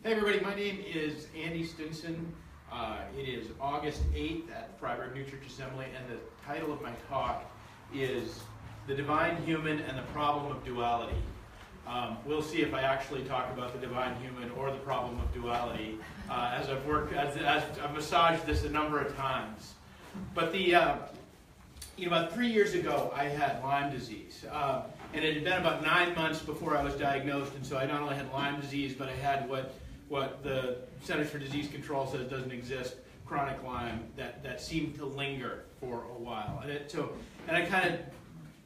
Hey everybody, my name is Andy Stinson. It is August 8th at Fryeburg New Church Assembly, and the title of my talk is The Divine Human and the Problem of Duality. We'll see if I actually talk about the divine human or the problem of duality as I've massaged this a number of times. But about 3 years ago, I had Lyme disease. And it had been about 9 months before I was diagnosed, and so I not only had Lyme disease, but I had what the Centers for Disease Control says doesn't exist, chronic Lyme, that seemed to linger for a while. And I kind of,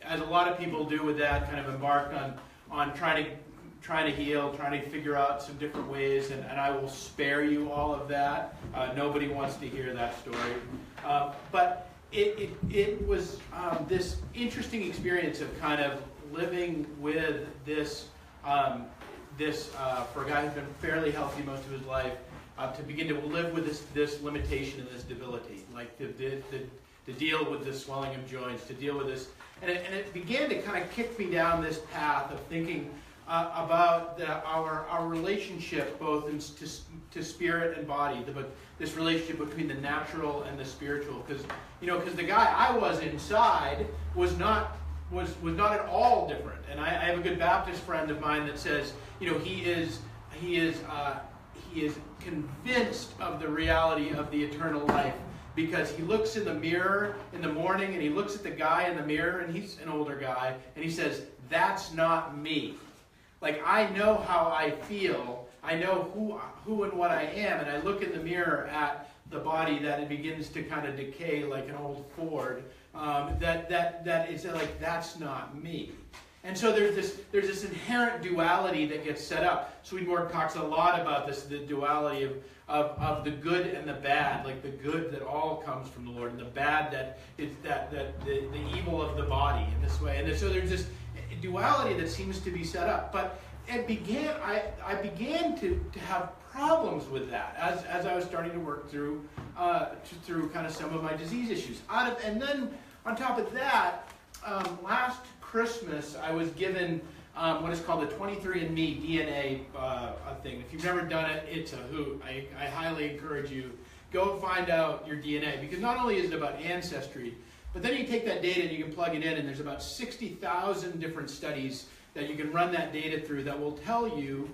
as a lot of people do with that, kind of embarked on trying to heal, trying to figure out some different ways, and I will spare you all of that. Nobody wants to hear that story. But it was this interesting experience of kind of living with this, for a guy who's been fairly healthy most of his life, to begin to live with this limitation and this debility, like to deal with the swelling of joints, to deal with this. And it began to kind of kick me down this path of thinking about our relationship both to spirit and body, but this relationship between the natural and the spiritual. Because the guy I was inside was not at all different. And I have a good Baptist friend of mine that says, he is convinced of the reality of the eternal life, because he looks in the mirror in the morning and he looks at the guy in the mirror, and he's an older guy, and he says, "That's not me. Like, I know how I feel. I know who and what I am, and I look in the mirror at the body that it begins to kind of decay like an old Ford. That is like, that's not me." And so there's this inherent duality that gets set up. Swedenborg talks a lot about this, the duality of the good and the bad, like the good that all comes from the Lord, and the bad that is the evil of the body in this way. And so there's this duality that seems to be set up. But I began to have problems with that as I was starting to work through kind of some of my disease issues. And then on top of that, last Christmas I was given what is called the 23andMe DNA thing. If you've never done it, it's a hoot. I highly encourage you, go find out your DNA, because not only is it about ancestry, but then you take that data and you can plug it in, and there's about 60,000 different studies that you can run that data through that will tell you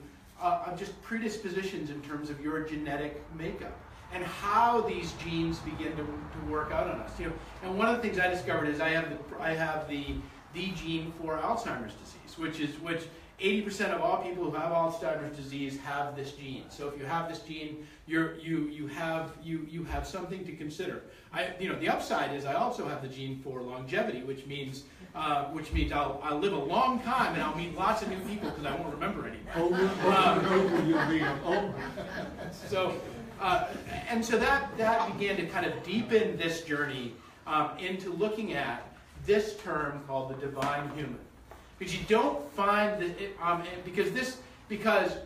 just predispositions in terms of your genetic makeup and how these genes begin to work out on us. And one of the things I discovered is I have the gene for Alzheimer's disease, which 80% of all people who have Alzheimer's disease have this gene. So if you have this gene, you have something to consider. The upside is I also have the gene for longevity, which means I'll live a long time and I'll meet lots of new people because I won't remember anymore. So that began to kind of deepen this journey into looking at this term called the divine human. Because you don't find that because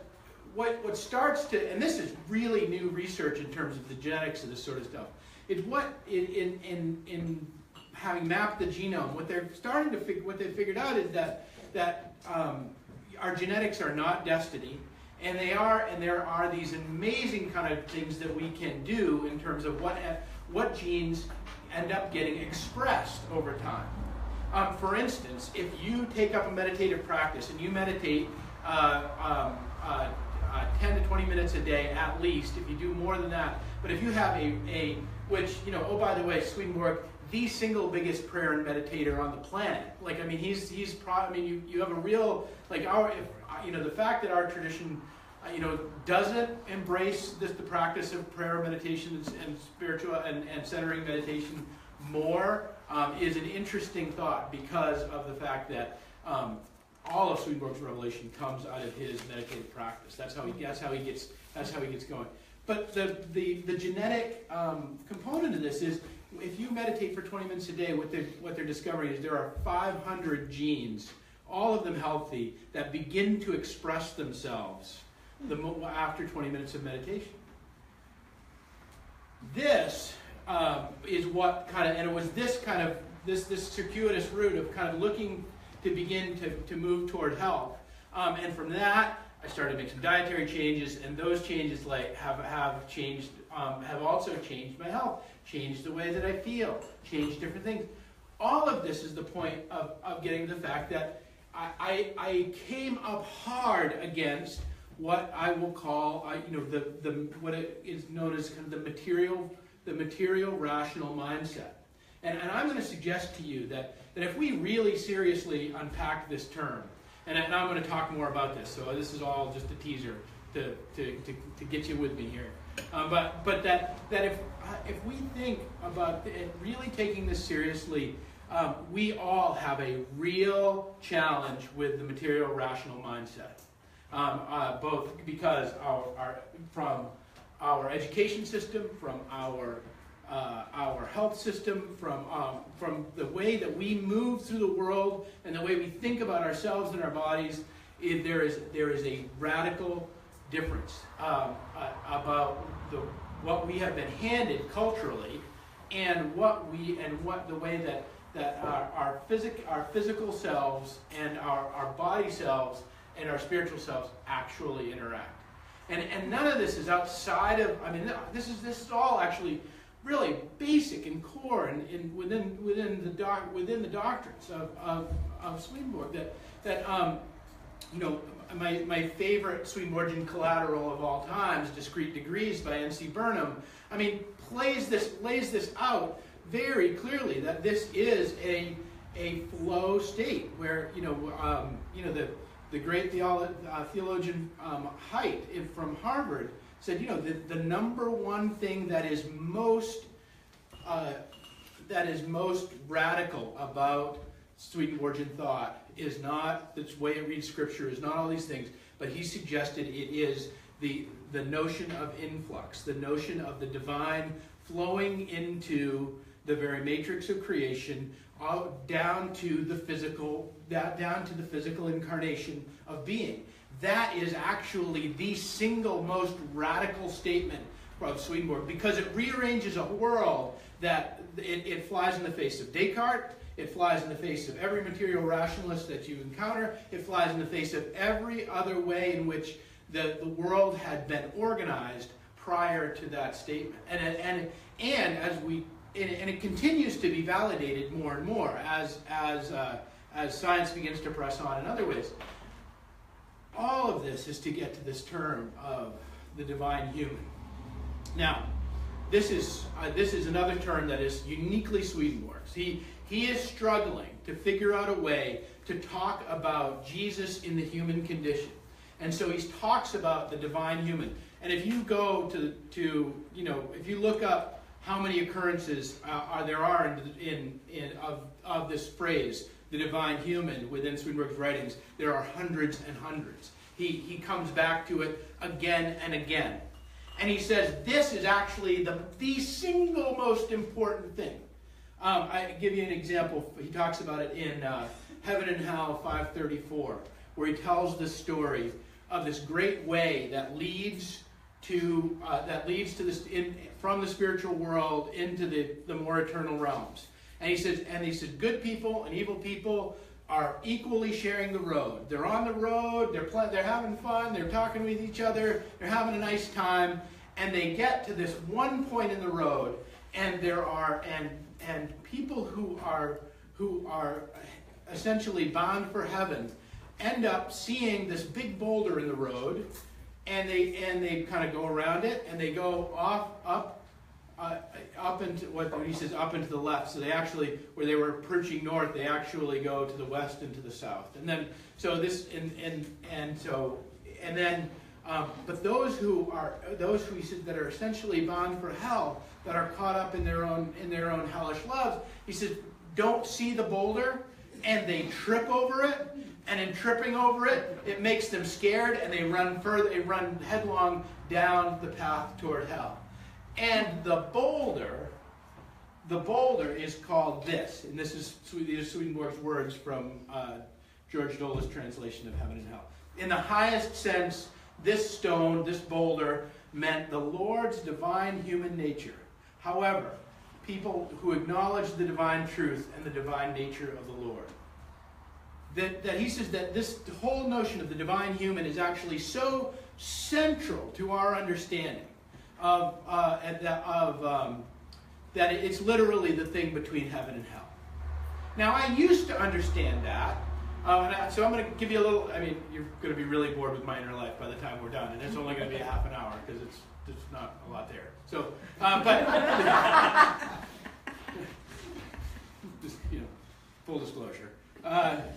what starts to, and this is really new research in terms of the genetics of this sort of stuff, is what in having mapped the genome, what they figured out is that our genetics are not destiny, and there are these amazing kind of things that we can do in terms of what genes end up getting expressed over time. For instance, if you take up a meditative practice and you meditate 10 to 20 minutes a day at least, if you do more than that, but if you have oh by the way, Swedenborg, the single biggest prayer and meditator on the planet. You have a real, the fact that our tradition doesn't embrace the practice of prayer, meditation, and spiritual and centering meditation more is an interesting thought, because of the fact that all of Swedenborg's revelation comes out of his meditative practice. That's how he gets going. But the genetic component of this is, if you meditate for 20 minutes a day, what they're discovering is there are 500 genes, all of them healthy, that begin to express themselves after 20 minutes of meditation. This is what kind of, and it was this kind of, this circuitous route of kind of looking to begin to move toward health. And from that, I started to make some dietary changes, and those changes have also changed my health, changed the way that I feel, changed different things. All of this is the point of getting to the fact that I came up hard against what I will call, what is known as kind of the material rational mindset. And I'm going to suggest to you that if we really seriously unpack this term, and I'm going to talk more about this, so this is all just a teaser to get you with me here. But that if we think about really taking this seriously, we all have a real challenge with the material rational mindset, both because from our education system, from our health system, from the way that we move through the world and the way we think about ourselves and our bodies, there is a radical difference about what we have been handed culturally, and the way that our physical selves and our body selves and our spiritual selves actually interact. And none of this is outside of. I mean, this is all actually really basic and core and within the doctrines of Swedenborg. My favorite Swedenborgian collateral of all times, Discrete Degrees by N.C. Burnham, I mean, lays this out very clearly, that this is a flow state where the great theologian Haidt from Harvard said, the number one thing that is most radical about Swedenborgian thought is not the way it reads Scripture, is not all these things, but he suggested it is the notion of influx, the notion of the divine flowing into the very matrix of creation, down to the physical incarnation of being. That is actually the single most radical statement of Swedenborg, because it rearranges a world that it flies in the face of Descartes, it flies in the face of every material rationalist that you encounter, it flies in the face of every other way in which the world had been organized prior to that statement. And it continues to be validated more and more as science begins to press on in other ways. All of this is to get to this term of the divine human. Now, this is another term that is uniquely Swedenborg's. He is struggling to figure out a way to talk about Jesus in the human condition, and so he talks about the divine human. And if you go if you look up how many occurrences there are of this phrase, the divine human, within Swedenborg's writings, there are hundreds and hundreds. He comes back to it again and again. And he says this is actually the single most important thing. I give you an example. He talks about it in Heaven and Hell 534, where he tells the story of this great way that leads to this from the spiritual world into the more eternal realms. And he says, good people and evil people are equally sharing the road. They're on the road, they're having fun, they're talking with each other, they're having a nice time, and they get to this one point in the road, and there are and people who are essentially bound for heaven end up seeing this big boulder in the road, and they kind of go around it, and they go up into what he says, up into the left. So they actually, where they were perching north, they actually go to the west and to the south. And then but those who he said that are essentially bound for hell, that are caught up in their own hellish loves, he says, don't see the boulder, and they trip over it. And in tripping over it, it makes them scared, and they run further. They run headlong down the path toward hell. And the boulder is called this, and these are Swedenborg's words from George Dola's translation of Heaven and Hell. In the highest sense, this stone, this boulder, meant the Lord's divine human nature. However, people who acknowledge the divine truth and the divine nature of the Lord. that he says that this whole notion of the divine human is actually so central to our understanding that it's literally the thing between heaven and hell. Now, I used to understand that, so I'm going to give you a little. I mean, you're going to be really bored with my inner life by the time we're done, and it's only going to be a half an hour because there's not a lot there. So, but just full disclosure, that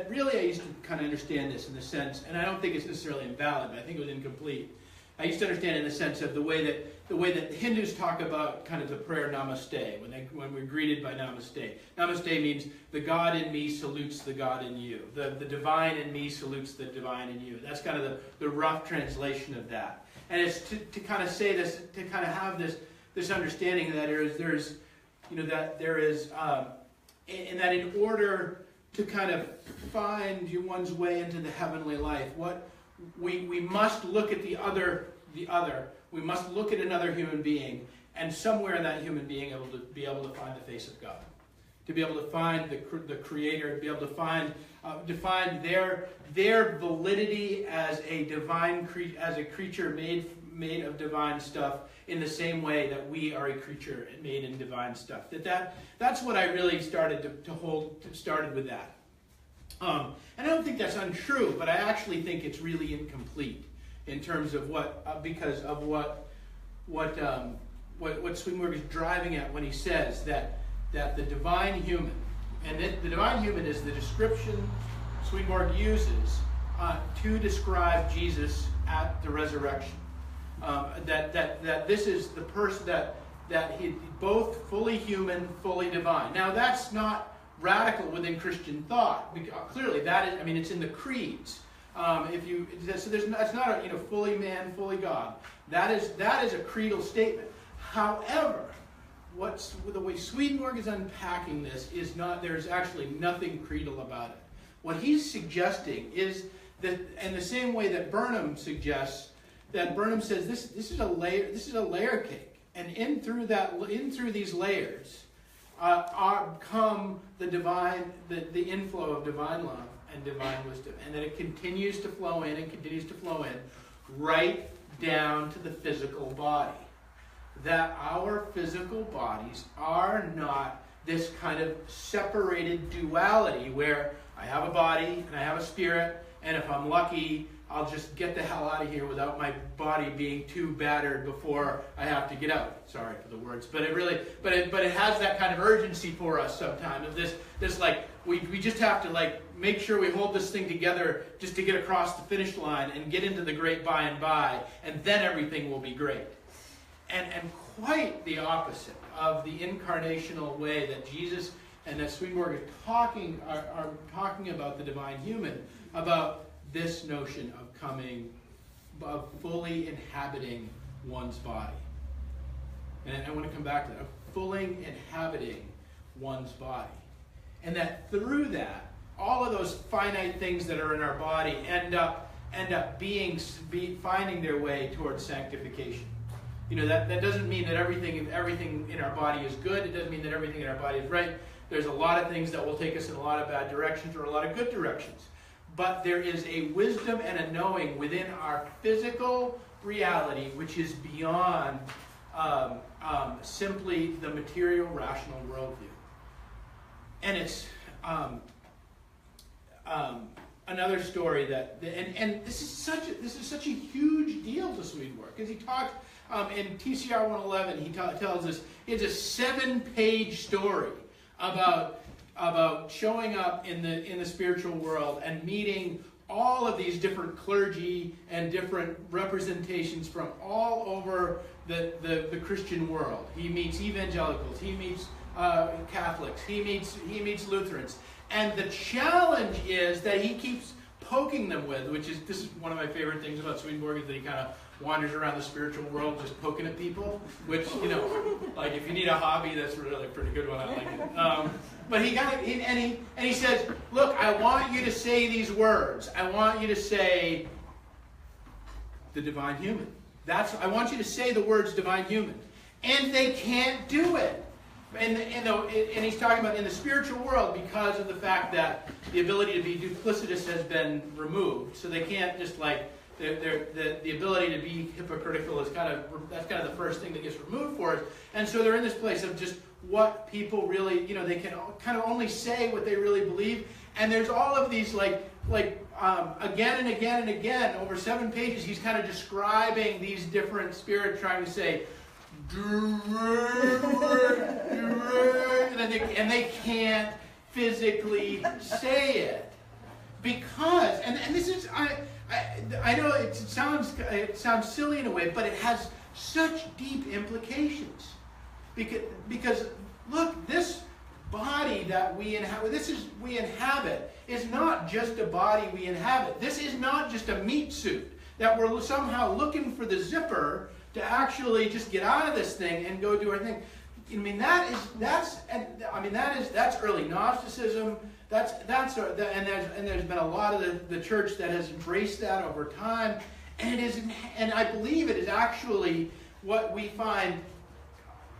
really I used to kind of understand this in the sense, and I don't think it's necessarily invalid, but I think it was incomplete. I used to understand in the sense of the way that the Hindus talk about kind of the prayer namaste, when we're greeted by namaste. Namaste means the God in me salutes the God in you. The divine in me salutes the divine in you. That's kind of the rough translation of that. And it's to kind of say this, to kind of have this understanding that that in order to kind of find one's way into the heavenly life, what we must look at the other. We must look at another human being, and somewhere in that human being be able to find the face of God, to be able to find the Creator, to be able to find their validity as a divine as a creature made of divine stuff, in the same way that we are a creature made in divine stuff. That's what I really started started with that. And I don't think that's untrue, but I actually think it's really incomplete in terms of because of what Swedenborg is driving at when he says that the divine human, and the divine human is the description Swedenborg uses to describe Jesus at the resurrection. That this is the person that he both fully human, fully divine. Now that's not radical within Christian thought. Clearly, that is. I mean, it's in the creeds. That's not a fully man, fully God. That is a creedal statement. However, the way Swedenborg is unpacking this is not. There's actually nothing creedal about it. What he's suggesting is that, in the same way that Burnham suggests, that Burnham says this is a layer. This is a layer cake, and in through these layers, come the divine, the inflow of divine love and divine wisdom, and that it continues to flow in and continues to flow in right down to the physical body. That our physical bodies are not this kind of separated duality where I have a body and I have a spirit, and if I'm lucky, I'll just get the hell out of here without my body being too battered before I have to get out. Sorry for the words, but it has that kind of urgency for us sometimes. Of this like we just have to like make sure we hold this thing together just to get across the finish line and get into the great by and by, and then everything will be great. And quite the opposite of the incarnational way that Jesus and that Swedenborg are talking about the divine human, about this notion of fully inhabiting one's body. And I want to come back to that, of fully inhabiting one's body. And that through that, all of those finite things that are in our body end up finding their way towards sanctification. That doesn't mean that everything in our body is good. It doesn't mean that everything in our body is right. There's a lot of things that will take us in a lot of bad directions or a lot of good directions. But there is a wisdom and a knowing within our physical reality which is beyond simply the material, rational worldview. And it's another story and this is such a huge deal to Swedenborg, because he talks in TCR 111. He tells us it's a 7-page story about showing up in the spiritual world and meeting all of these different clergy and different representations from all over the Christian world. He meets evangelicals, he meets Catholics, he meets Lutherans, and the challenge is that he keeps poking them with, this is one of my favorite things about Swedenborg, is that he kind of wanders around the spiritual world just poking at people, which, like if you need a hobby, that's really a pretty good one. I like it. But he says, look, I want you to say these words. I want you to say the divine human. I want you to say the words divine human. And they can't do it. And he's talking about in the spiritual world, because of the fact that the ability to be duplicitous has been removed, so they can't just like the ability to be hypocritical is that's kind of the first thing that gets removed for us. And so they're in this place of just what people really, they can kind of only say what they really believe. And there's all of these again and again and again over 7 pages, he's kind of describing these different spirits, trying to say, and they can't physically say it because, and this is, I know it sounds silly in a way, but it has such deep implications. Because look, this body that we inhabit, we inhabit, is not just a body we inhabit. This is not just a meat suit that we're somehow looking for the zipper to actually just get out of this thing and go do our thing. I mean, that's early Gnosticism. And there's been a lot of the church that has embraced that over time, and I believe it is actually what we find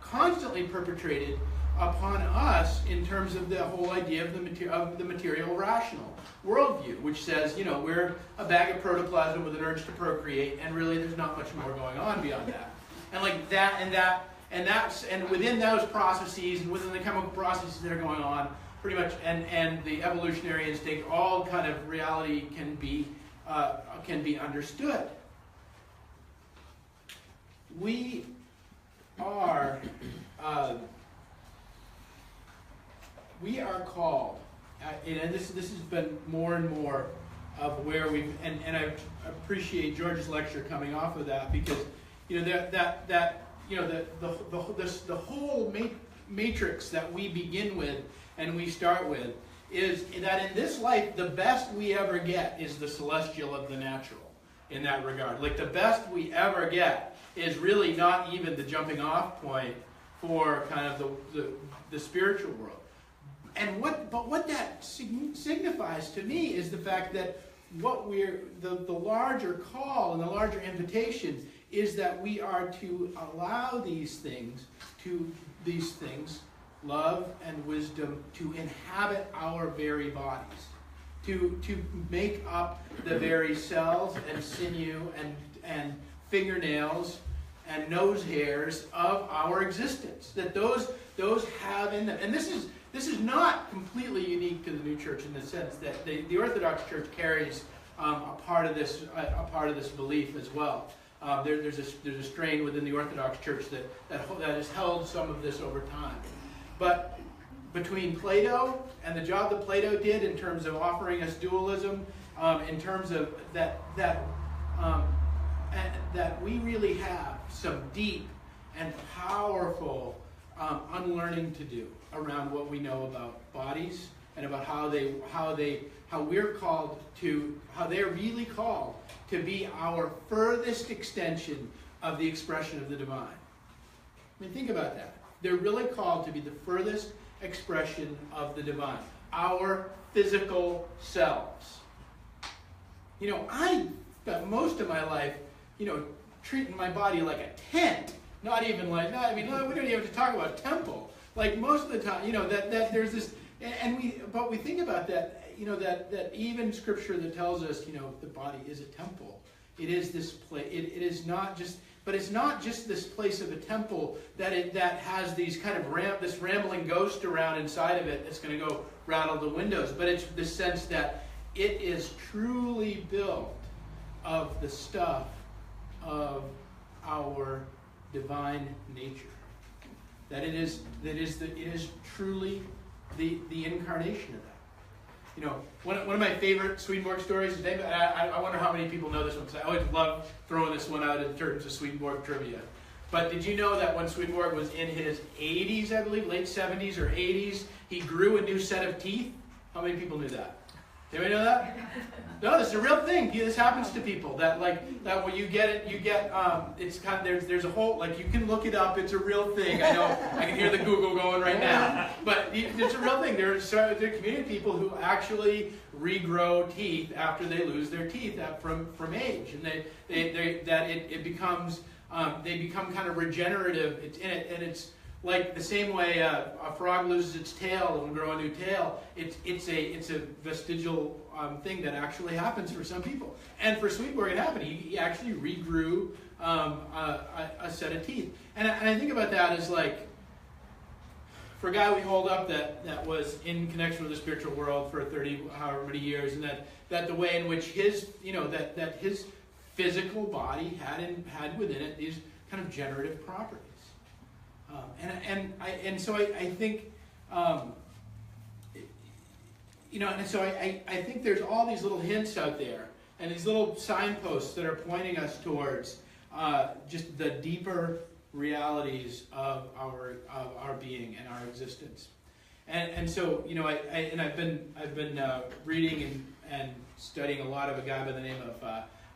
constantly perpetrated upon us in terms of the whole idea of the material rational worldview, which says, we're a bag of protoplasm with an urge to procreate, and really there's not much more going on beyond that. And within those processes and within the chemical processes that are going on, pretty much, and the evolutionary instinct, all kind of reality can be understood. We are called, and this has been more and more of where we've, and I appreciate George's lecture coming off of that, because the whole matrix that we begin with and we start with is that in this life the best we ever get is the celestial of the natural. In that regard, like the best we ever get is really not even the jumping off point for kind of the spiritual world. And what that signifies to me is the fact that the larger call and the larger invitation is that we are to allow these things, love and wisdom, to inhabit our very bodies, to make up the very cells and sinew and fingernails and nose hairs of our existence. That those have in them, and this is not completely unique to the New Church in the sense that the Orthodox Church carries a part of this belief as well. There's a strain within the Orthodox Church that has held some of this over time. But between Plato and the job that Plato did in terms of offering us dualism, in terms of that we really have some deep and powerful unlearning to do around what we know about bodies and about how they're really called to be our furthest extension of the expression of the divine. I mean, think about that. They're really called to be the furthest expression of the divine, our physical selves. I spent most of my life, treating my body like a tent. We don't even have to talk about temple. Like most of the time, that there's this, but we think about that, that even Scripture that tells us, the body is a temple. It is this place. It is not just. But it's not just this place of a temple that has these kind of this rambling ghost around inside of it that's going to go rattle the windows. But it's the sense that it is truly built of the stuff of our divine nature. That it is truly the incarnation of that. One of my favorite Swedenborg stories is, I wonder how many people know this one, because I always love throwing this one out in terms of Swedenborg trivia. But did you know that when Swedenborg was in his 80s, I believe, late 70s or 80s, he grew a new set of teeth? How many people knew that? Anybody know that? No, this is a real thing. This happens to people. That when you get it, it's kind of, there's a whole, you can look it up. It's a real thing. I know. I can hear the Google going right now. But it's a real thing. There are community of people who actually regrow teeth after they lose their teeth from age, and they become kind of regenerative. It's in it, and it's like the same way a frog loses its tail and will grow a new tail. It's a vestigial thing that actually happens for some people. And for Swedenborg, it happened. He actually regrew a set of teeth. And I think about that as like, for a guy we hold up that was in connection with the spiritual world for 30 however many years, and that the way in which his that his physical body had within it these kind of generative properties. And so I think and so I think there's all these little hints out there and these little signposts that are pointing us towards just the deeper realities of our being and our existence. And so I've been reading and studying a lot of a guy by the name of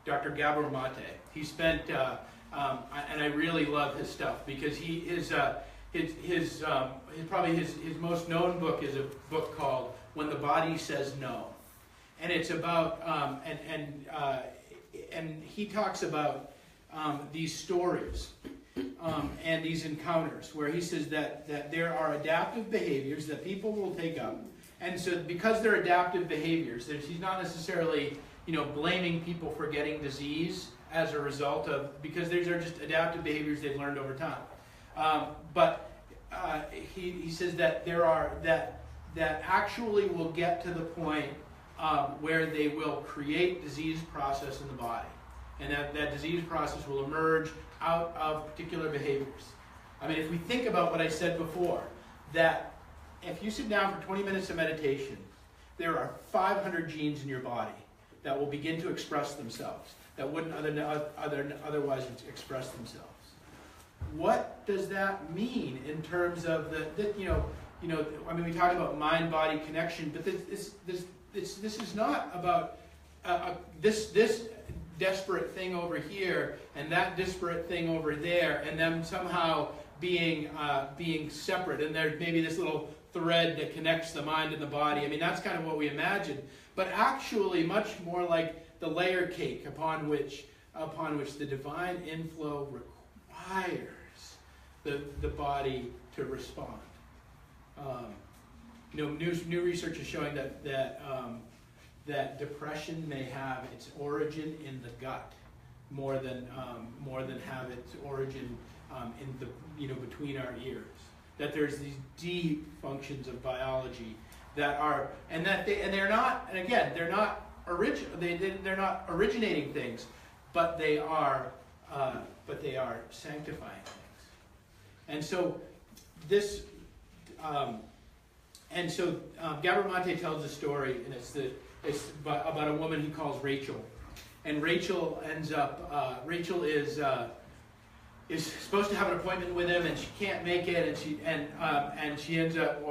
Dr. Gabor Mate. He spent and I really love his stuff because his most known book is a book called When the Body Says No, and it's about and he talks about these stories and these encounters where he says that there are adaptive behaviors that people will take up, and so because they're adaptive behaviors, he's not necessarily blaming people for getting disease as a result of, because these are just adaptive behaviors they've learned over time. But he says that there are that actually will get to the point where they will create disease process in the body, and that disease process will emerge out of particular behaviors. I mean, if we think about what I said before, that if you sit down for 20 minutes of meditation, there are 500 genes in your body that will begin to express themselves that wouldn't otherwise express themselves. What does that mean in terms of I mean, we talk about mind-body connection, but this is not about this desperate thing over here and that disparate thing over there, and them somehow being separate. And there's maybe this little thread that connects the mind and the body. I mean, that's kind of what we imagine, but actually much more like the layer cake upon which the divine inflow requires the body to respond. New research is showing that depression may have its origin in the gut more than have its origin in the between our ears. That there's these deep functions of biology that are, and they're not originating things, but they are sanctifying things. And so this. Gabor Mate tells a story, and it's about a woman he calls Rachel, and Rachel ends up. Rachel is supposed to have an appointment with him, and she can't make it, and she ends up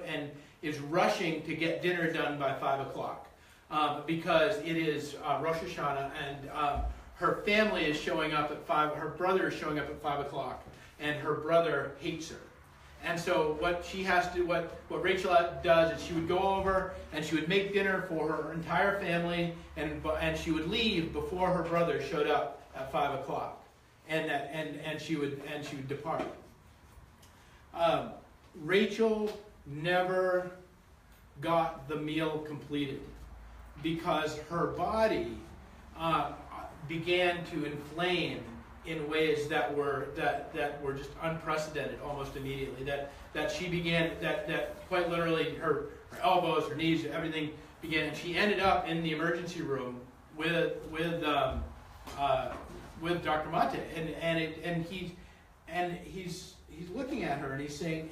and is rushing to get dinner done by 5 o'clock because it is Rosh Hashanah, and her family is showing up at 5. Her brother is showing up at 5 o'clock, and her brother hates her. And so what Rachel does is she would go over and she would make dinner for her entire family, and she would leave before her brother showed up at 5 o'clock, and she would depart. Rachel never got the meal completed because her body began to inflame in ways that were just unprecedented almost immediately. That she began that quite literally her elbows, her knees, everything began, and she ended up in the emergency room with Dr. Mate, and he's looking at her and he's saying,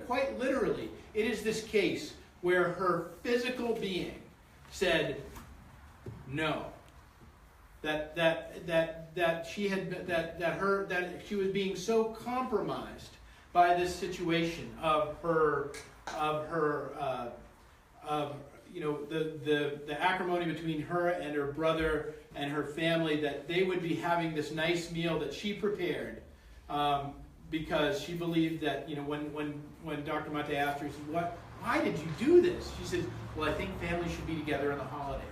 quite literally, it is this case where her physical being said no. That she was being so compromised by this situation of the acrimony between her and her brother and her family, that they would be having this nice meal that she prepared because she believed that when Dr. Mate asked her, he said, why did you do this? She says, well, I think families should be together in the holidays.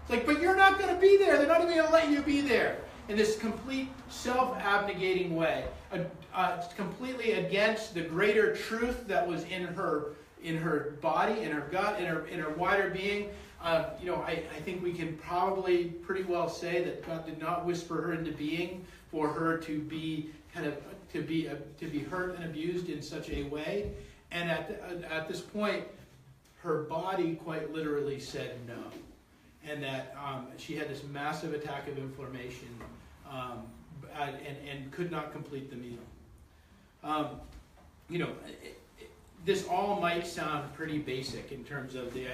It's like, but you're not going to be there. They're not even going to let you be there. in this complete self-abnegating way, completely against the greater truth that was in her body, in her gut, in her wider being. I think we can probably pretty well say that God did not whisper her into being for her to be to be hurt and abused in such a way. And at this point, her body quite literally said no, and that she had this massive attack of inflammation, and could not complete the meal. This all might sound pretty basic in terms of the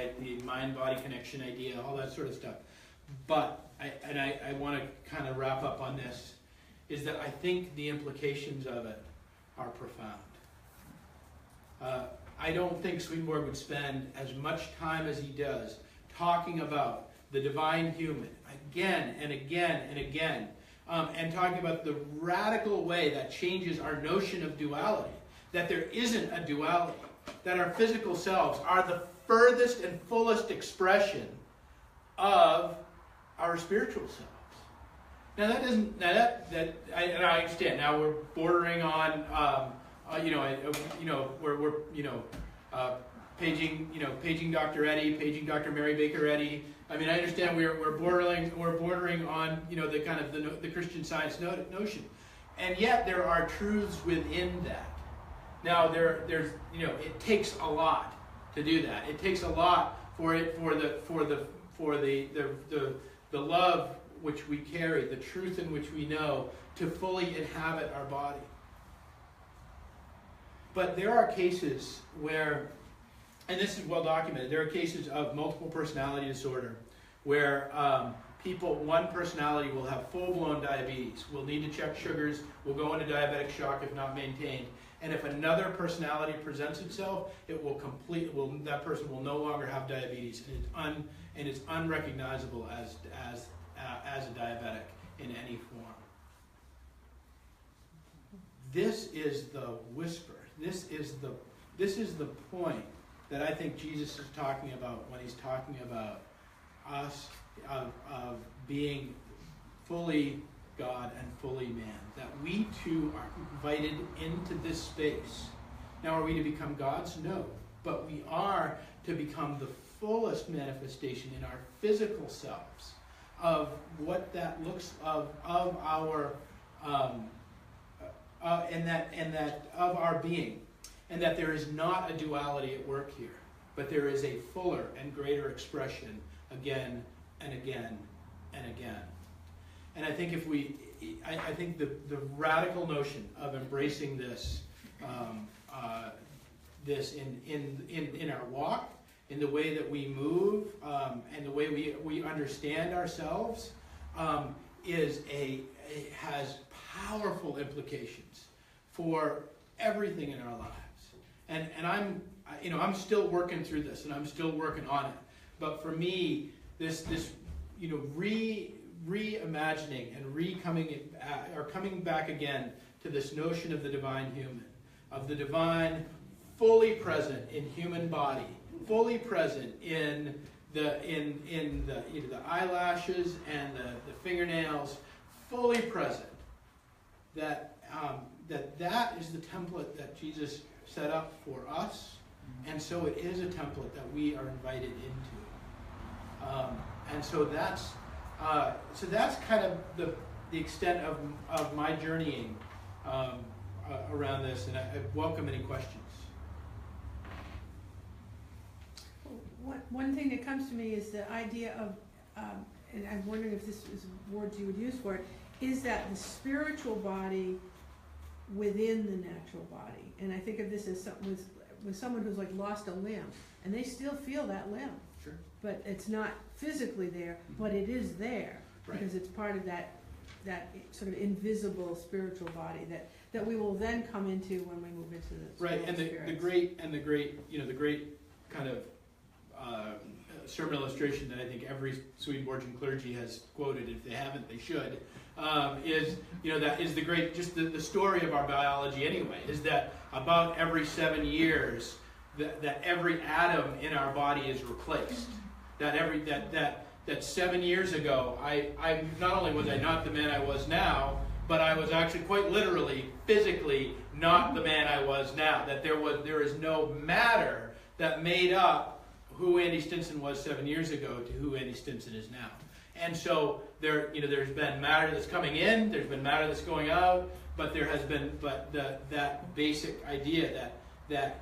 mind-body connection idea, all that sort of stuff. But, I want to kind of wrap up on this, is that I think the implications of it are profound. I don't think Swedenborg would spend as much time as he does talking about the divine human again and again and again, and talking about the radical way that changes our notion of duality. That there isn't a duality, that our physical selves are the furthest and fullest expression of our spiritual selves. Now that doesn't. I understand. Now we're bordering on, paging Dr. Eddy, paging Dr. Mary Baker Eddy. I mean, I understand we're bordering on, the kind of the Christian Science notion, and yet there are truths within that. Now there's it takes a lot to do that. It takes a lot for the love which we carry, the truth in which we know, to fully inhabit our body. But there are cases where, and this is well documented, there are cases of multiple personality disorder where one personality will have full-blown diabetes, will need to check sugars, will go into diabetic shock if not maintained. And if another personality presents itself, that person will no longer have diabetes, and it's unrecognizable as a diabetic in any form. This is the whisper. This is the point that I think Jesus is talking about when he's talking about us of being fully God and fully man. That we too are invited into this space. Now, are we to become gods? No. But we are to become the fullest manifestation in our physical selves of what that looks of our of our being, and that there is not a duality at work here, but there is a fuller and greater expression again and again and again. And I think I think the radical notion of embracing this in our walk, in the way that we move, and the way we understand ourselves, has powerful implications for everything in our lives. And I'm still working through this, and I'm still working on it. But for me, this reimagining and coming back again to this notion of the divine human, of the divine fully present in human body, fully present in the eyelashes and the fingernails, fully present. That is the template that Jesus set up for us, and so it is a template that we are invited into. And so that's kind of the extent of my journeying around this, and I welcome any questions. One thing that comes to me is the idea of, and I'm wondering if this is words you would use for it, is that the spiritual body within the natural body. And I think of this as with someone who's like lost a limb, and they still feel that limb. Sure. But it's not physically there, but it is there, right, because it's part of that sort of invisible spiritual body that we will then come into when we move into the right. And the great kind of sermon illustration that I think every Swedenborgian clergy has quoted. If they haven't, they should. That is the great, just the story of our biology anyway, is that about every 7 years that every atom in our body is replaced. That that 7 years ago, I not only was I not the man I was now, but I was actually quite literally, physically, not the man I was now. That there is no matter that made up who Andy Stinson was 7 years ago to who Andy Stinson is now. And so there's been matter that's coming in, there's been matter that's going out, but there has been that basic idea that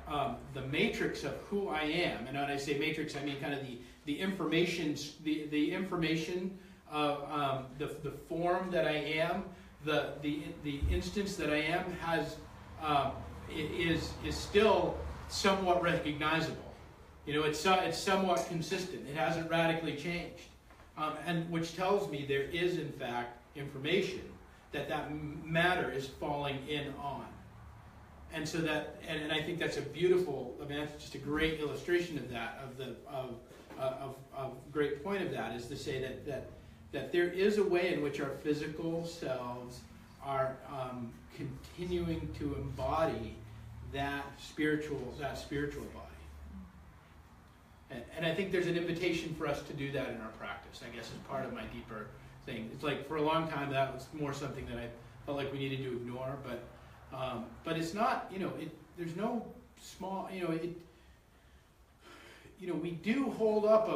the matrix of who I am, and when I say matrix, I mean kind of the information, the information of the form that I am, the instance that I am has is still somewhat recognizable. It's somewhat consistent. It hasn't radically changed. And which tells me there is, in fact, information that matter is falling in on. And so and I think that's a beautiful, that's just a great illustration of that, of great point of that, is to say that there is a way in which our physical selves are continuing to embody that spiritual body. And I think there's an invitation for us to do that in our practice, I guess, as part of my deeper thing. It's like, for a long time, that was more something that I felt like we needed to ignore, but it's not, there's no small, we do hold up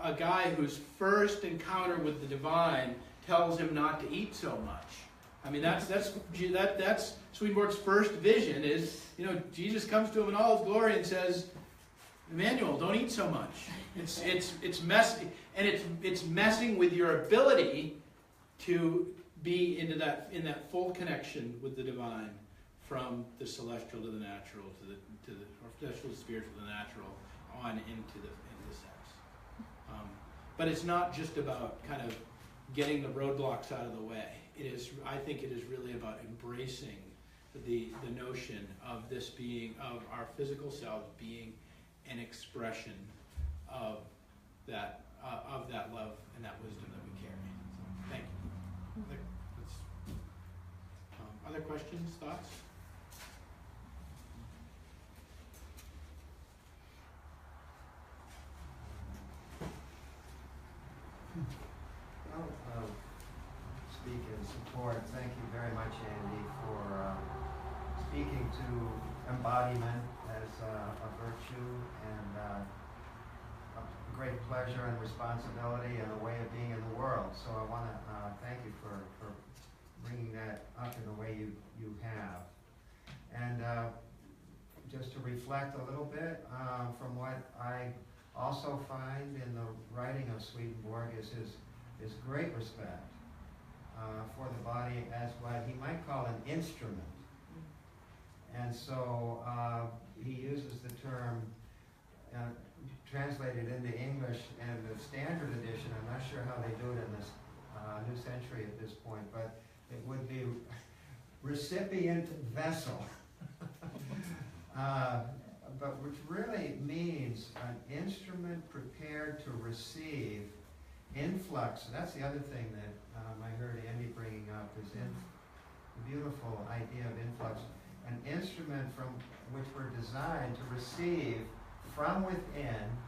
a guy whose first encounter with the divine tells him not to eat so much. I mean, that's Swedenborg's first vision is, Jesus comes to him in all his glory and says, Emanuel, don't eat so much. It's messy, and it's messing with your ability to be in that full connection with the divine, from the celestial to the natural, or celestial to the spiritual to the natural, on into sex. But it's not just about kind of getting the roadblocks out of the way. I think it is really about embracing the notion of this being, of our physical selves being an expression of that love and that wisdom that we carry. So, thank you. Other questions, thoughts? I'll speak in support. Thank you very much, Andy, for speaking to embodiment as a virtue and a great pleasure and responsibility and a way of being in the world. So I want to thank you for bringing that up in the way you have. And just to reflect a little bit from what I also find in the writing of Swedenborg is his great respect for the body as what he might call an instrument. And so he uses the term translated into English and the standard edition. I'm not sure how they do it in this new century at this point, but it would be recipient vessel. But which really means an instrument prepared to receive influx. That's the other thing that I heard Andy bringing up, is the beautiful idea of influx. An instrument from which we're designed to receive from within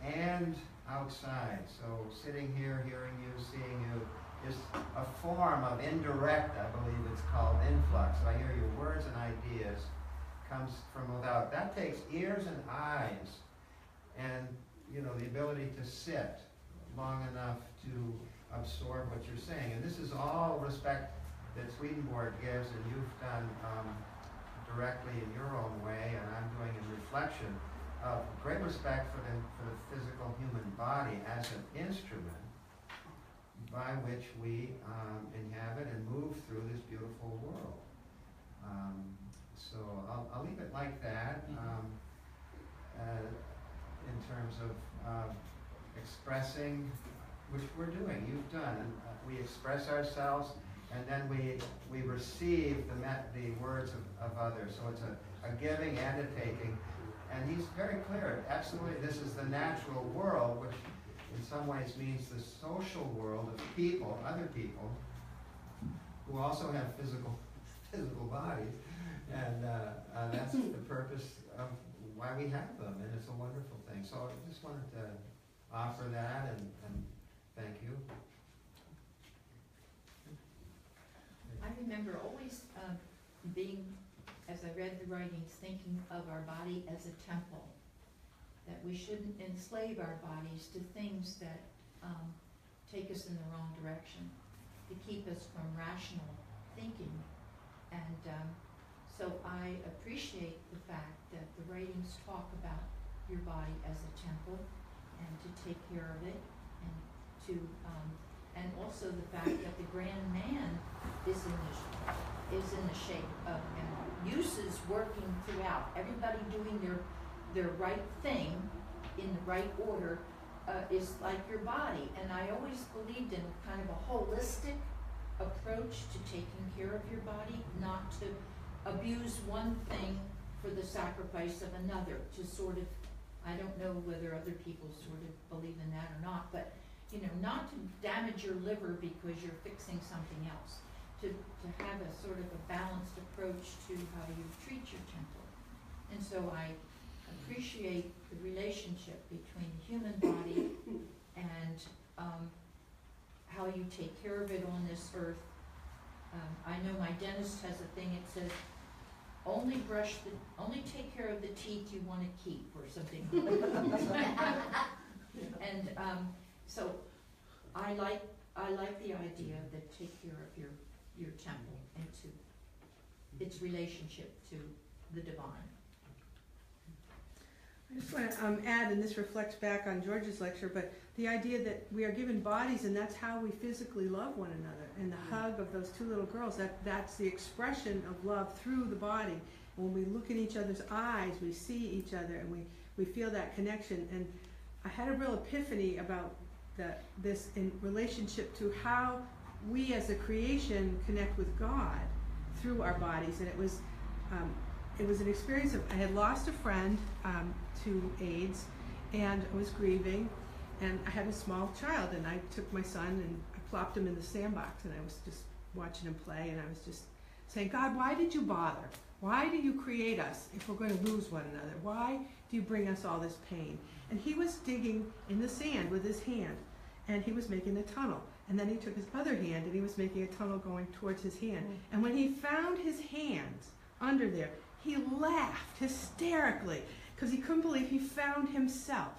and outside. So sitting here, hearing you, seeing you, is a form of indirect, I believe it's called, influx. So I hear your words and ideas comes from without. That takes ears and eyes and, the ability to sit long enough to absorb what you're saying. And this is all respect that Swedenborg gives, and you've done directly in your own way, and I'm doing in reflection, of great respect for the physical human body as an instrument by which we inhabit and move through this beautiful world. So I'll leave it like that in terms of expressing, which we're doing, you've done. And we express ourselves, and then we receive the words of others. So it's a giving and a taking. And he's very clear, absolutely, this is the natural world, which in some ways means the social world of people, other people, who also have physical bodies. And that's the purpose of why we have them, and it's a wonderful thing. So I just wanted to offer that, and thank you. I remember always being, as I read the writings, thinking of our body as a temple, that we shouldn't enslave our bodies to things that take us in the wrong direction, to keep us from rational thinking. And so I appreciate the fact that the writings talk about your body as a temple and to take care of it, and to and also the fact that the grand man is in the shape of, and uses working throughout. Everybody doing their right thing in the right order is like your body. And I always believed in kind of a holistic approach to taking care of your body, not to abuse one thing for the sacrifice of another, to sort of, I don't know whether other people sort of believe in that or not, but you know, not to damage your liver because you're fixing something else, to have a sort of a balanced approach to how you treat your temple. And so I appreciate the relationship between the human body and how you take care of it on this earth. I know my dentist has a thing, it says, only take care of the teeth you want to keep, or something. And so I like the idea that take care of your temple and to its relationship to the divine. I just want to add, and this reflects back on George's lecture, but the idea that we are given bodies and that's how we physically love one another. And the hug of those two little girls, that's the expression of love through the body. When we look in each other's eyes, we see each other and we feel that connection. And I had a real epiphany about this in relationship to how we as a creation connect with God through our bodies. And it was an experience of, I had lost a friend to AIDS, and I was grieving, and I had a small child, and I took my son and I plopped him in the sandbox, and I was just watching him play, and I was just saying, God, why did you bother? Why do you create us if we're going to lose one another? Why do you bring us all this pain? And he was digging in the sand with his hand, and he was making a tunnel. And then he took his other hand, and he was making a tunnel going towards his hand. And when he found his hands under there, he laughed hysterically because he couldn't believe he found himself.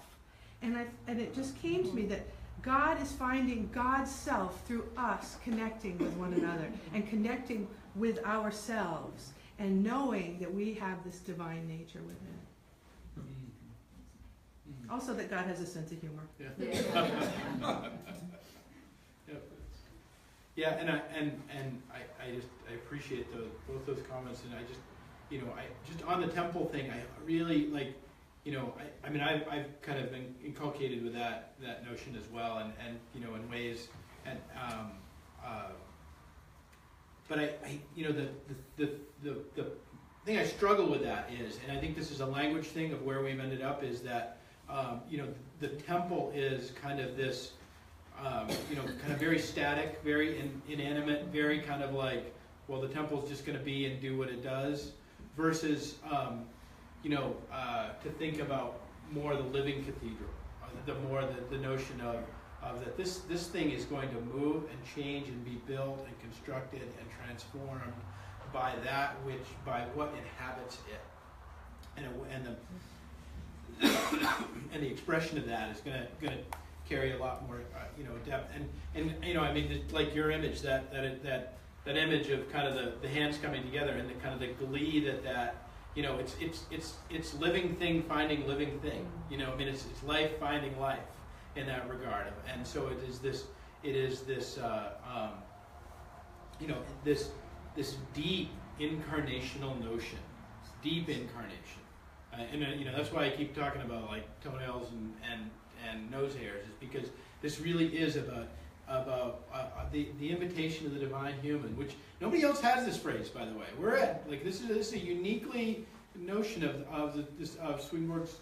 And it just came to me that God is finding God's self through us connecting with one another and connecting with ourselves and knowing that we have this divine nature within. Also that God has a sense of humor. Yeah. Yeah, and I appreciate both those comments, and I just, you know, just on the temple thing, I really like, you know, I mean I've kind of been inculcated with that notion as well, and you know, in ways, and but I you know, the thing I struggle with that is, and I think this is a language thing of where we've ended up, is that you know, the temple is kind of this you know, kind of very static, very inanimate, very kind of like, well, the temple's just going to be and do what it does, versus you know, to think about more the living cathedral, the notion of that this thing is going to move and change and be built and constructed and transformed by what inhabits it, and the expression of that is going to carry a lot more you know, depth, and you know, I mean, like your image, that image of kind of the hands coming together and the kind of the glee that you know, it's living thing finding living thing, you know, I mean, it's life finding life in that regard, and so it is this you know, this deep incarnational notion, deep incarnation, and you know, that's why I keep talking about like toenails and nose hairs, is because this really is about the invitation of the divine human, which nobody else has this phrase, by the way. We're at, like, this is a uniquely notion of Swedenborg's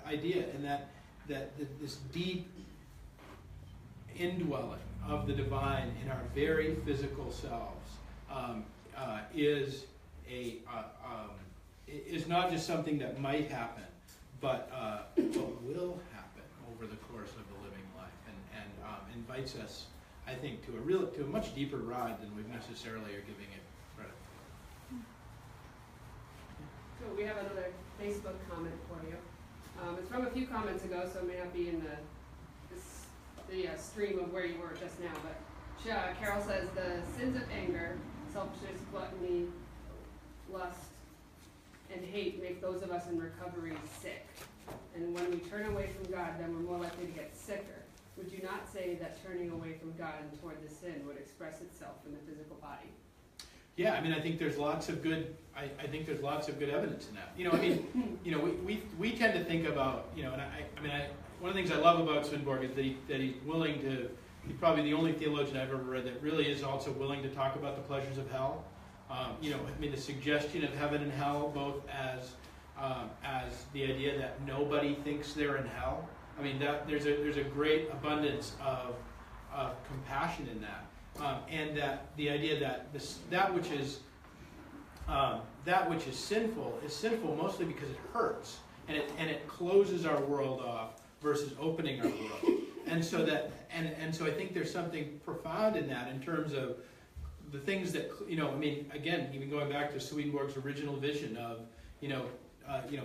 idea, and that this deep indwelling of the divine in our very physical selves is not just something that might happen, but will happen over the course invites us, I think, to a much deeper ride than we necessarily are giving it credit. So we have another Facebook comment for you. It's from a few comments ago, so it may not be in the stream of where you were just now, but Carol says the sins of anger, selfishness, gluttony, lust, and hate make those of us in recovery sick. And when we turn away from God, then we're more likely to get sicker. Would you not say that turning away from God and toward the sin would express itself in the physical body? Yeah, I mean, I think there's lots of good. I think there's lots of good evidence in that. I mean, we tend to think about, and one of the things I love about Swedenborg is that he's willing to. He's probably the only theologian I've ever read that really is also willing to talk about the pleasures of hell. The suggestion of heaven and hell, both as the idea that nobody thinks they're in hell. I mean, that there's a great abundance of compassion in that. And that the idea that that which is sinful mostly because it hurts and it closes our world off versus opening our world. And so I think there's something profound in that in terms of the things that again, even going back to Swedenborg's original vision of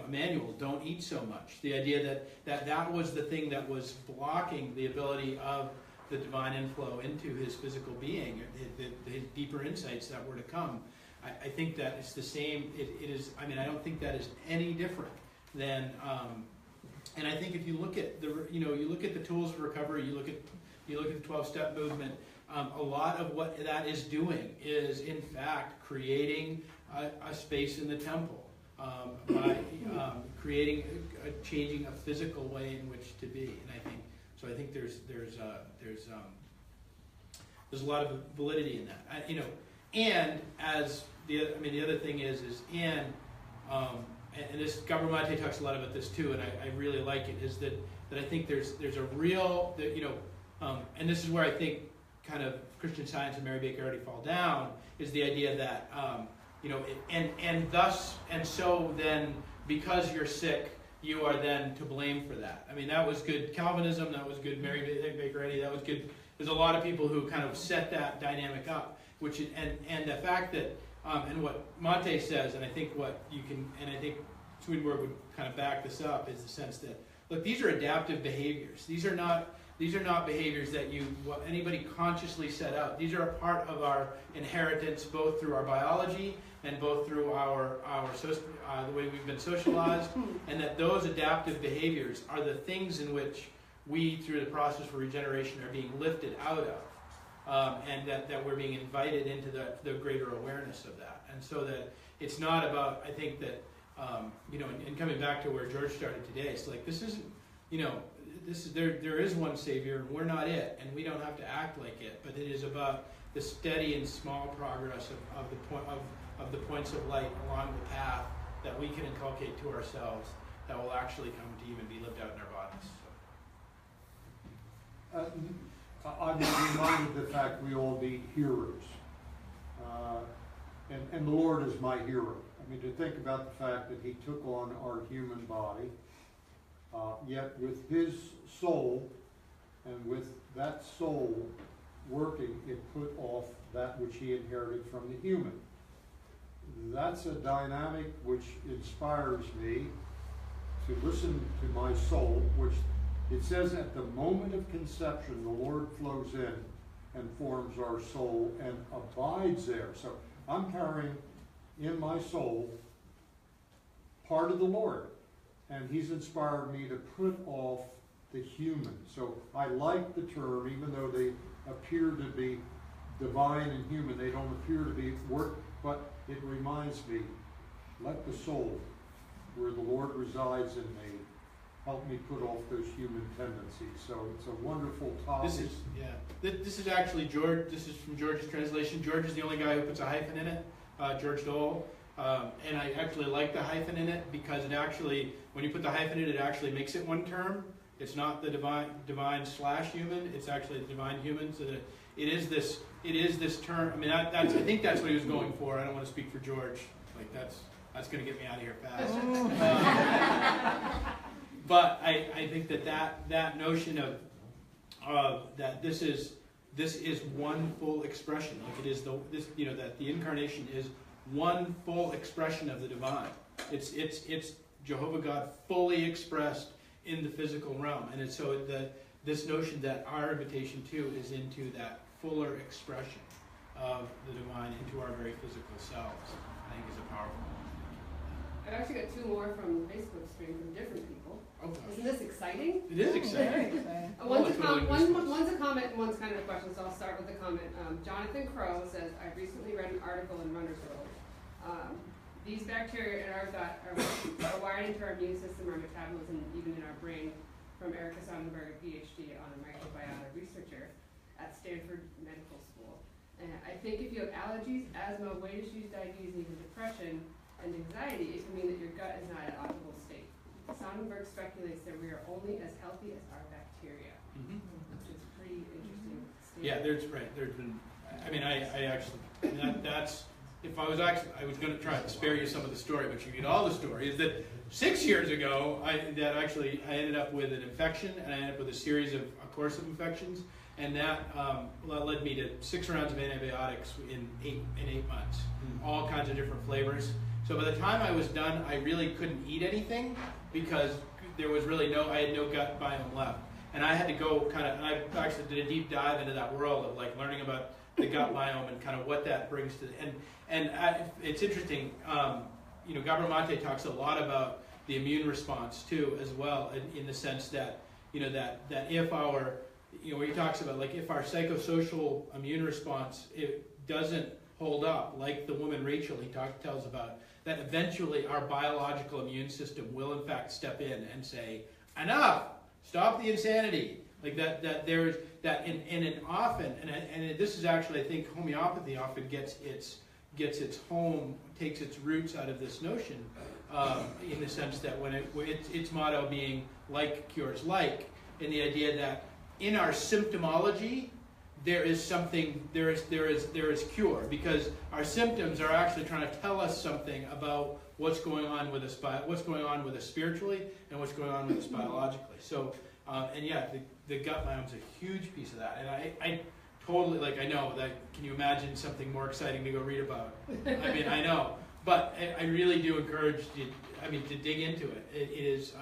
Emanuel, don't eat so much. The idea that was the thing that was blocking the ability of the divine inflow into his physical being, his deeper insights that were to come. I think that it's the same. It is. I mean, I don't think that is any different than. And I think if you look at you look at the tools of recovery, you look at the 12-step movement. A lot of what that is doing is, in fact, creating a space in the temple by creating, changing a physical way in which to be. And I think there's a lot of validity in that. And as the other thing is and this Gabramate talks a lot about this too, and I really like it, is that I think there's a real and this is where I think kind of Christian Science and Mary Baker already fall down, is the idea that so then because you're sick, you are then to blame for that. I mean, that was good Calvinism, that was good Mary Baker Eddy, that was good. There's a lot of people who kind of set that dynamic up, and the fact that and what Monte says, and I think I think Swedenborg would kind of back this up, is the sense that, look, these are adaptive behaviors. These are not behaviors that anybody consciously set out. These are a part of our inheritance, both through our biology and both through the way we've been socialized, and that those adaptive behaviors are the things in which we, through the process of regeneration, are being lifted out of, and that we're being invited into the greater awareness of that. And so that it's not about, I think that, and coming back to where George started today, it's like this isn't, there is one Savior, and we're not it, and we don't have to act like it, but it is about the steady and small progress of the points of light along the path that we can inculcate to ourselves that will actually come to even be lived out in our bodies. So. I'm reminded of the fact we all need hearers, and the Lord is my hero. I mean, to think about the fact that He took on our human body, yet with His soul, and with that soul working, it put off that which He inherited from the human. That's a dynamic which inspires me to listen to my soul, which it says at the moment of conception, the Lord flows in and forms our soul and abides there. So I'm carrying in my soul part of the Lord, and He's inspired me to put off the human. So I like the term, even though they appear to be divine and human, they don't appear to be work, but it reminds me, let the soul, where the Lord resides in me, help me put off those human tendencies. So it's a wonderful topic. This is actually George. This is from George's translation. George is the only guy who puts a hyphen in it. George Dole, and I actually like the hyphen in it because it actually, when you put the hyphen in it, it actually makes it one term. It's not the divine slash human. It's actually the divine human. So that it is this term. I mean, I think that's what he was going for. I don't want to speak for George. Like that's going to get me out of here fast. But I think that notion that this is one full expression. Like it is that the incarnation is one full expression of the divine. It's Jehovah God fully expressed in the physical realm, and it's so this notion that our invitation too is into that fuller expression of the divine into our very physical selves, I think is a powerful one. I've actually got 2 more from Facebook stream from different people. Oh, gosh. Isn't this exciting? It is exciting. One's a totally one's a comment and one's kind of a question, so I'll start with the comment. Jonathan Crow says, I recently read an article in Runner's World. These bacteria in our gut are wired into our immune system, our metabolism, even in our brain, from Erica Swedenborg, a PhD on a microbiota researcher at Stanford Medical School. And I think if you have allergies, asthma, weight issues, diabetes, and even depression and anxiety, it can mean that your gut is not at optimal state. Swedenborg speculates that we are only as healthy as our bacteria, which is pretty interesting statement. Yeah, there's been. I mean, I actually that's. If I was going to try to spare you some of the story, but you get all the story. Is that 6 years ago, I ended up with an infection, and I ended up with a series of a course of infections, and that led me to 6 rounds of antibiotics in 8 months, all kinds of different flavors. So by the time I was done, I really couldn't eat anything because there was really I had no gut biome left, and I had to go I actually did a deep dive into that world of like learning about the gut biome and kind of what that brings to it's interesting. Gabor Mate talks a lot about the immune response too, as well, in the sense that that if our where he talks about like if our psychosocial immune response it doesn't hold up, like the woman Rachel tells about, that eventually our biological immune system will in fact step in and say, enough, stop the insanity. Like that there's that and often and this is actually, I think homeopathy often gets its home, takes its roots out of this notion, in the sense that when its motto being like cures like, in the idea that in our symptomology there is cure, because our symptoms are actually trying to tell us something about what's going on with us spiritually and what's going on with us biologically. So the gut biome is a huge piece of that, and I totally, I know that, can you imagine something more exciting to go read about? I mean, I know, but I really do encourage you, to dig into it. It is,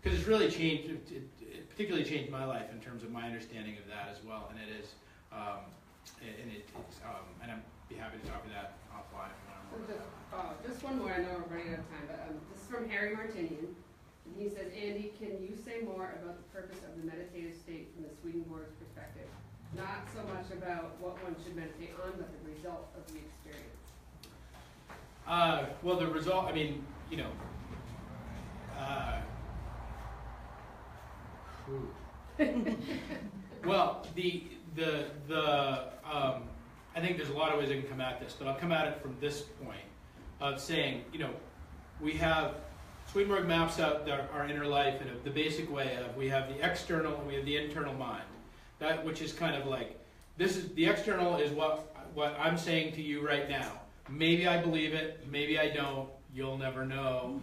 because it's really changed, it particularly changed my life in terms of my understanding of that as well, and it is, and I'd be happy to talk about that offline if you want to more. Just one more, I know we're running out of time, but this is from Harry Martinian. And he says, Andy, can you say more about the purpose of the meditative state from the Swedenborgs' perspective? Not so much about what one should meditate on, but the result of the experience. Well, the result, well, I think there's a lot of ways I can come at this, but I'll come at it from this point of saying, we have, Swedenborg maps out our inner life in the basic way of we have the external and we have the internal mind. That which is kind of like, this is the external is what I'm saying to you right now. Maybe I believe it, maybe I don't. You'll never know.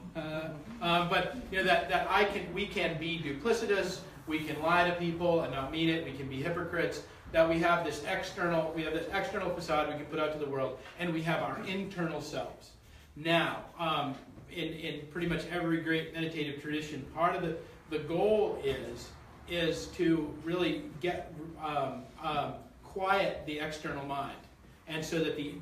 But we can be duplicitous. We can lie to people and not mean it. We can be hypocrites. That we have this external facade we can put out to the world, and we have our internal selves. Now, in pretty much every great meditative tradition, part of the goal is to really get quiet the external mind, and so that the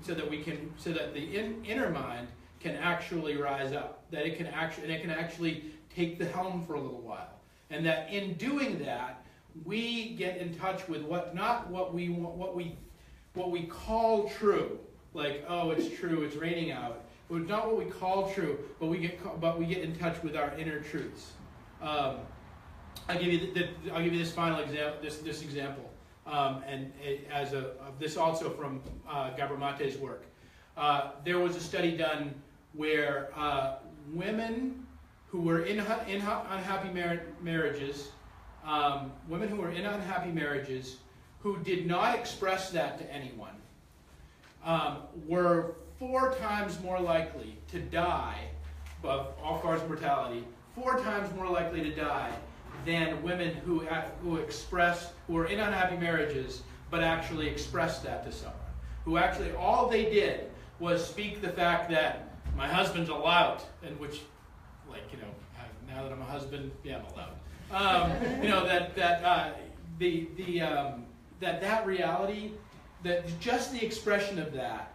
inner mind can actually rise up, that it can actually take the helm for a little while, and that in doing that we get in touch with what we call true, like, oh, it's true, it's raining out. It's not what we call true, but we get in touch with our inner truths. I'll give you this final example. This example, and this also from Gabor Mate's work. There was a study done where women who were in unhappy marriages, who did not express that to anyone, were 4 times more likely to die of all-cause mortality, 4 times more likely to die than women who are in unhappy marriages, but actually express that to someone. Who actually, all they did was speak the fact that my husband's a lout, and which, like, you know, now that I'm a husband, yeah, I'm a lout. You know, that reality, that just the expression of that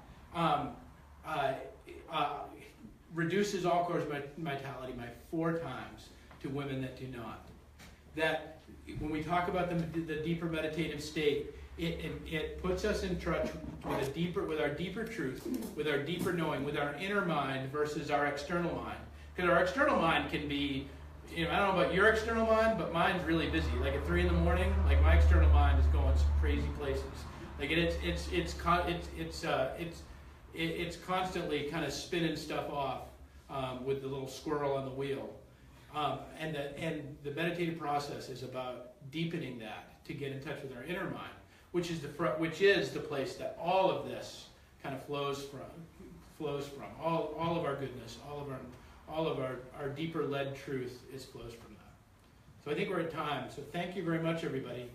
reduces all cause mortality by 4 times to women that do not. That when we talk about the deeper meditative state, it puts us in touch with our deeper truth, with our deeper knowing, with our inner mind versus our external mind. Because our external mind can be, you know, I don't know about your external mind, but mine's really busy. Like at 3 in the morning, like my external mind is going some crazy places. Like it's constantly kind of spinning stuff off with the little squirrel on the wheel. And the meditative process is about deepening that to get in touch with our inner mind, which is the place that all of this kind of flows from. All of our goodness, all of our deeper led truth flows from that. So I think we're at time. So thank you very much, everybody.